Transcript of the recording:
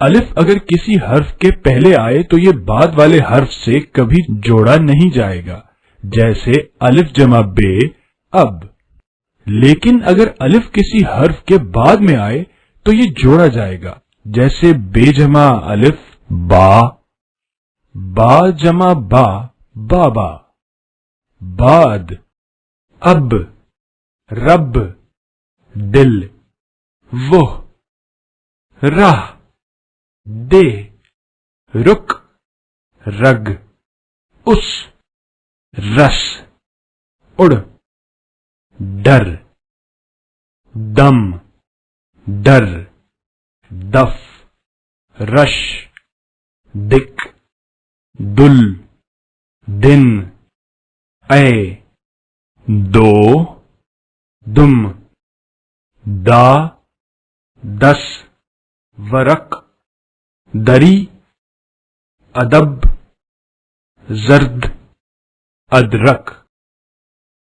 الف اگر کسی حرف کے پہلے آئے تو یہ بعد والے حرف سے کبھی جوڑا نہیں جائے گا، جیسے الف جمع بے اب۔ لیکن اگر الف کسی حرف کے بعد میں آئے تو یہ جوڑا جائے گا، جیسے بے جمع الف با، با جمع با بابا، بعد، اب، رب، دل، وہ، راہ، دے، رک، رگ، اس، رس، اڑ، ڈر، دم، ڈر، دف، رش، دک، دل، دن، اے، دو، دم، دا، دس، ورق، دری، ادب، زرد، ادرک۔